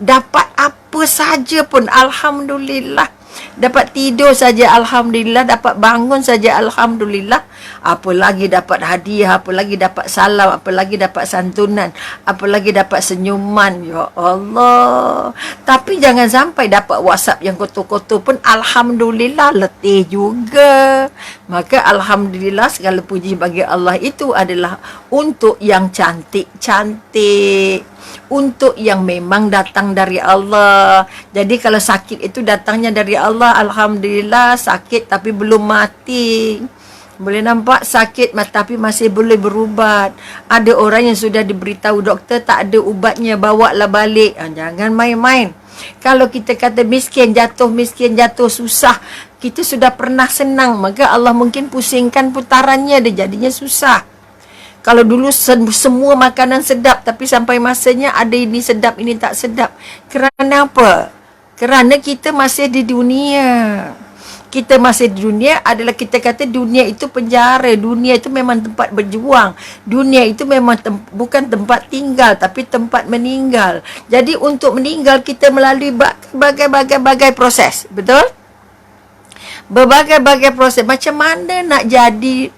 dapat apa saja pun alhamdulillah. Dapat tidur saja alhamdulillah, dapat bangun saja alhamdulillah. Apa lagi dapat hadiah, apa lagi dapat salam, apa lagi dapat santunan, apa lagi dapat senyuman. Ya Allah. Tapi jangan sampai dapat WhatsApp yang kotor-kotor pun alhamdulillah, letih juga. Maka alhamdulillah, segala puji bagi Allah itu adalah untuk yang cantik-cantik, untuk yang memang datang dari Allah. Jadi kalau sakit itu datangnya dari Allah, alhamdulillah. Sakit tapi belum mati. Boleh nampak sakit tapi masih boleh berubat. Ada orang yang sudah diberitahu doktor tak ada ubatnya, bawalah balik. Jangan main-main. Kalau kita kata miskin jatuh susah, kita sudah pernah senang, maka Allah mungkin pusingkan putarannya, dia jadinya susah. Kalau dulu semua makanan sedap, tapi sampai masanya ada ini sedap, ini tak sedap. Kerana apa? Kerana kita masih di dunia. Kita masih di dunia adalah kita kata dunia itu penjara. Dunia itu memang tempat berjuang. Dunia itu memang bukan tempat tinggal, tapi tempat meninggal. Jadi untuk meninggal kita melalui berbagai proses. Betul? Berbagai proses. Macam mana nak jadi,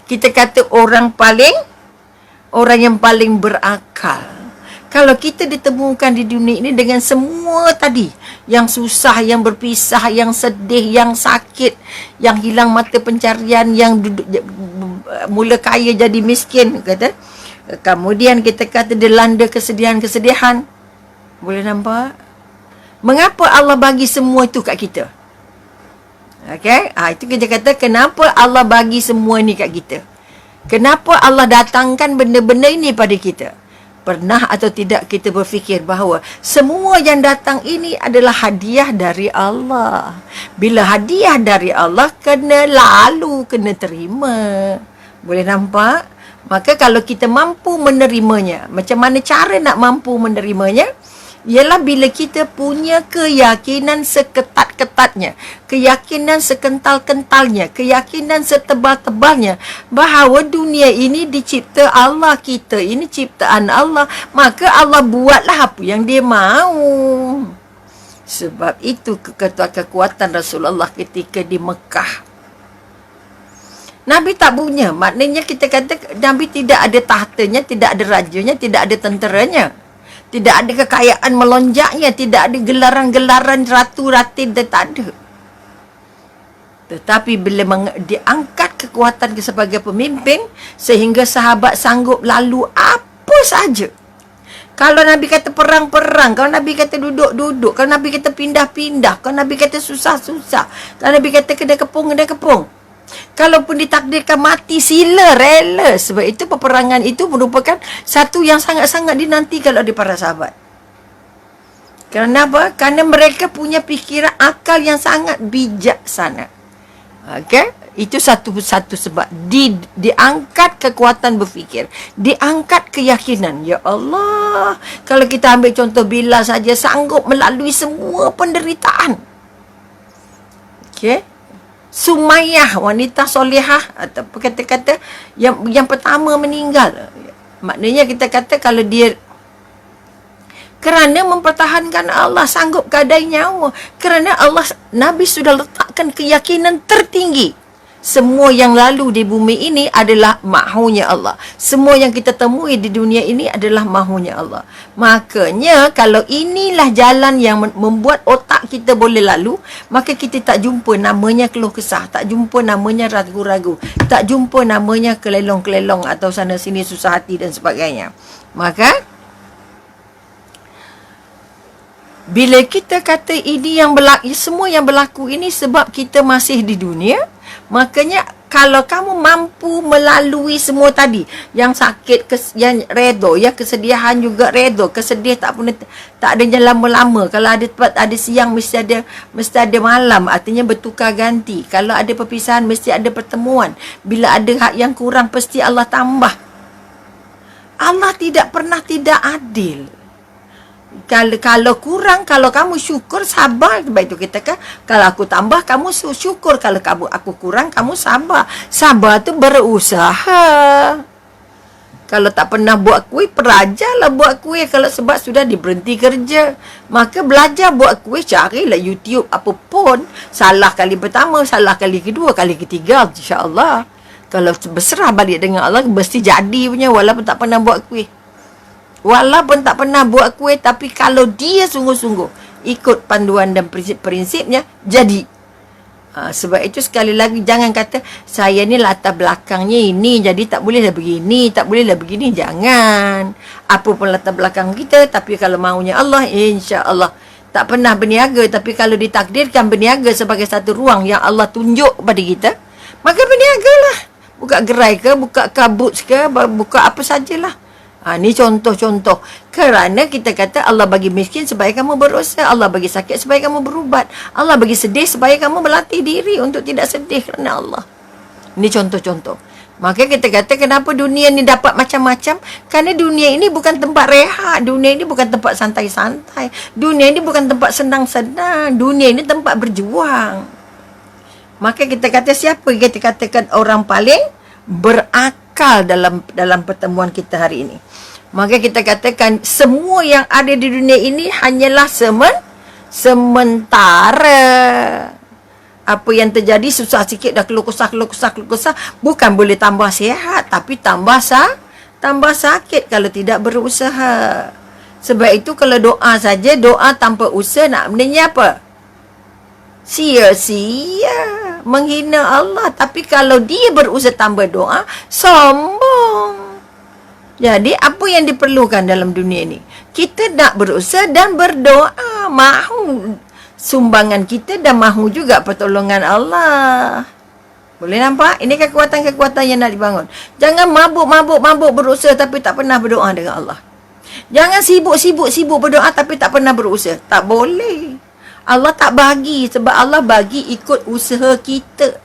kita kata orang yang paling berakal. Kalau kita ditemukan di dunia ini dengan semua tadi, yang susah, yang berpisah, yang sedih, yang sakit, yang hilang mata pencarian, yang mula kaya jadi miskin, kata. Kemudian kita kata dilanda kesedihan-kesedihan. Boleh nampak? Mengapa Allah bagi semua itu kat kita? Okey, itu kita kata kenapa Allah bagi semua ni kat kita. Kenapa Allah datangkan benda-benda ini pada kita? Pernah atau tidak kita berfikir bahawa semua yang datang ini adalah hadiah dari Allah. Bila hadiah dari Allah, kena terima. Boleh nampak? Maka kalau kita mampu menerimanya, macam mana cara nak mampu menerimanya? Ialah bila kita punya keyakinan seketat-ketatnya, keyakinan sekental-kentalnya, keyakinan setebal-tebalnya bahawa dunia ini dicipta Allah, kita ini ciptaan Allah, maka Allah buatlah apa yang dia mahu. Sebab itu kekuatan Rasulullah ketika di Mekah. Nabi tak punya, maknanya kita kata Nabi tidak ada tahtanya, tidak ada rajanya, tidak ada tenteranya. Tidak ada kekayaan melonjaknya, tidak ada gelaran-gelaran ratu-rati, dia tak ada. Tetapi bila diangkat kekuatan sebagai pemimpin, sehingga sahabat sanggup lalu apa saja. Kalau Nabi kata perang-perang, kalau Nabi kata duduk-duduk, kalau Nabi kata pindah-pindah, kalau Nabi kata susah-susah, kalau Nabi kata kena kepung. Kalaupun ditakdirkan mati, sila, rela. Sebab itu peperangan itu merupakan satu yang sangat-sangat dinantikan oleh para sahabat. Kenapa? Kerana mereka punya fikiran akal yang sangat bijaksana. Okey? Itu satu sebab. Diangkat kekuatan berfikir. Diangkat keyakinan. Ya Allah. Kalau kita ambil contoh Bilal saja, sanggup melalui semua penderitaan. Okey? Sumayyah, wanita solehah, atau kata-kata yang pertama meninggal. Maknanya kita kata kalau dia kerana mempertahankan Allah, sanggup gadai nyawa. Kerana Allah, Nabi sudah letakkan keyakinan tertinggi. Semua yang lalu di bumi ini adalah mahunya Allah. Semua yang kita temui di dunia ini adalah mahunya Allah. Makanya kalau inilah jalan yang membuat otak kita boleh lalu, maka kita tak jumpa namanya keluh kesah, tak jumpa namanya ragu-ragu, tak jumpa namanya kelelong-kelelong atau sana sini susah hati dan sebagainya. Maka bila kita kata ini yang berlaku, semua yang berlaku ini sebab kita masih di dunia, makanya kalau kamu mampu melalui semua tadi, yang sakit, yang redo, ya kesedihan juga redo, kesedih tak ada yang lama-lama. Kalau ada tempat ada siang, mesti ada malam, artinya bertukar ganti. Kalau ada perpisahan, mesti ada pertemuan. Bila ada hak yang kurang, pasti Allah tambah. Allah tidak pernah tidak adil. Kalau kurang, kalau kamu syukur, sabar. Sebab itu kita kan, kalau aku tambah, kamu syukur. Kalau aku kurang, kamu sabar. Sabar tu berusaha. Kalau tak pernah buat kuih, perajalah buat kuih. Kalau sebab sudah diberhenti kerja, maka belajar buat kuih, carilah YouTube apa pun. Salah kali pertama, salah kali kedua, kali ketiga, insya-Allah. Kalau berserah balik dengan Allah, mesti jadi punya walaupun tak pernah buat kuih. Walaupun tak pernah buat kuih, tapi kalau dia sungguh-sungguh ikut panduan dan prinsip-prinsipnya, jadi. Sebab itu sekali lagi jangan kata saya ni latar belakangnya ini, jadi tak bolehlah begini, tak bolehlah begini. Jangan. Apa pun latar belakang kita, tapi kalau maunya Allah, insya-Allah. Tak pernah berniaga, tapi kalau ditakdirkan berniaga sebagai satu ruang yang Allah tunjuk kepada kita, maka berniagalah. Buka gerai ke, buka kabut ke, buka apa sajalah. Ni contoh-contoh. Kerana kita kata Allah bagi miskin supaya kamu berusaha, Allah bagi sakit supaya kamu berubat, Allah bagi sedih supaya kamu berlatih diri untuk tidak sedih kerana Allah. Ni contoh-contoh. Maka kita kata kenapa dunia ni dapat macam-macam? Kerana dunia ini bukan tempat rehat, dunia ini bukan tempat santai-santai, dunia ini bukan tempat senang-senang, dunia ini tempat berjuang. Maka kita kata siapa kita katakan orang paling berakal dalam pertemuan kita hari ini. Maka kita katakan semua yang ada di dunia ini hanyalah sementara. Apa yang terjadi susah sikit dah keluh kesah, bukan boleh tambah sihat, tapi tambah sakit kalau tidak berusaha. Sebab itu kalau doa saja, doa tanpa usaha nak maknanya apa? Sia-sia, menghina Allah. Tapi kalau dia berusaha tambah doa, sombong. Jadi apa yang diperlukan dalam dunia ini? Kita nak berusaha dan berdoa, mahu sumbangan kita dan mahu juga pertolongan Allah. Boleh nampak? Ini kekuatan-kekuatan yang nak dibangun. Jangan mabuk berusaha tapi tak pernah berdoa dengan Allah. Jangan sibuk berdoa tapi tak pernah berusaha. Tak boleh. Allah tak bagi, sebab Allah bagi ikut usaha kita.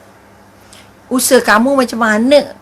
Usaha kamu macam mana?